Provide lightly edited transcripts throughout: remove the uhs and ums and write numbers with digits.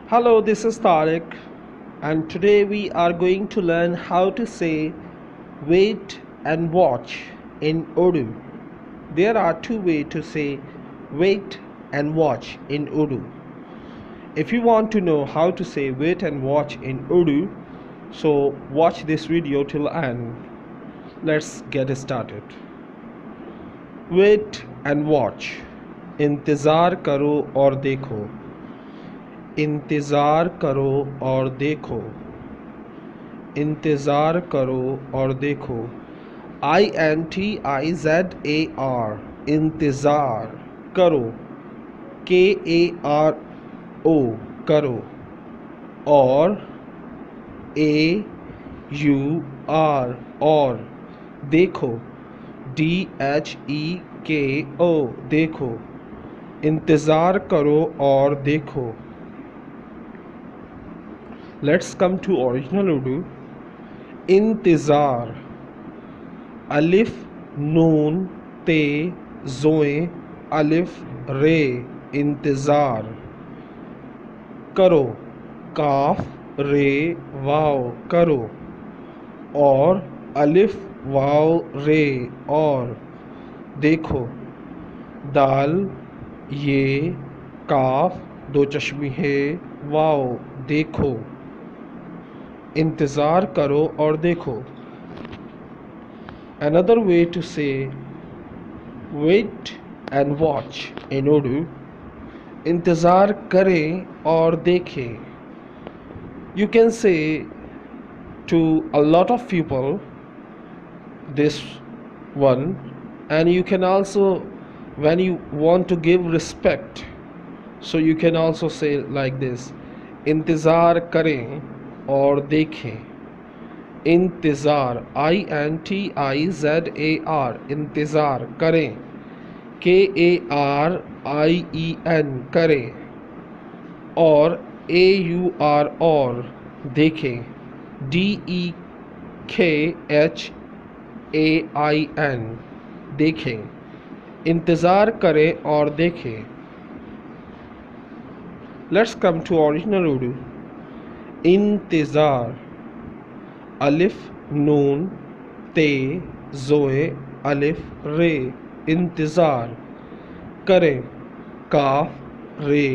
Hello, this is Tariq, and today we are going to learn how to say wait and watch in Urdu. There are two ways to say wait and watch in Urdu. If you want to know how to say wait and watch in Urdu, so watch this video till end. Let's get started. Wait and watch. इंतज़ार करो और देखो. इंतज़ार करो और देखो. इंतज़ार करो और देखो. INTIZAR. इंतज़ार करो. KARO. करो. और AUR. और. देखो. DHEKO. देखो. इंतज़ार करो और देखो. Let's come to original Urdu. इंतज़ार. अलिफ नून ते ज़ोए अलिफ रे. इंतज़ार. करो. काफ रे वाव. करो. और अलिफ वाव रे. और. देखो. दाल ये काफ दो चश्मी है वाव. देखो. इंतज़ार करो और देखो. Another way to say wait and watch in Urdu. इंतज़ार करें और देखें. You can say to a lot of people this one, and you can also, when you want to give respect, so you can also say like this. इंतज़ार करें और देखें. इंतज़ार. INTIZAR. इंतज़ार करें. KARIEN. करें. और AUR. और. देखें. DEKHAIN. देखें. इंतज़ार करें और देखें. Let's come to original Urdu. इंतज़ार. अलिफ नून ते ज़ोए अलिफ रे. इंतज़ार. करें. काफ रे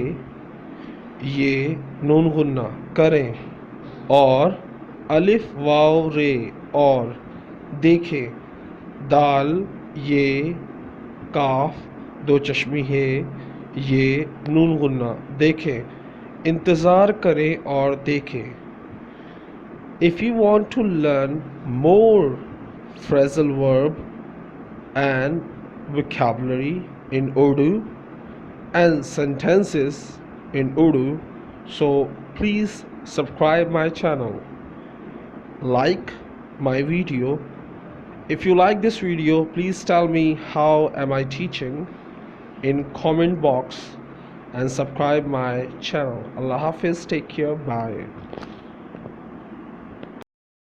ये नून गुन्ना. करें. और अलिफ वाव रे. और. देखें. दाल ये काफ दो चश्मी है ये नून गुन्ना. देखें. इंतज़ार करें और देखें. If you want to learn more phrasal verb and vocabulary in Urdu and sentences in Urdu, so please subscribe my channel, like my video. If you like this video, please tell me how am I teaching in comment box and subscribe my channel. Allah Hafiz. Take care. Bye.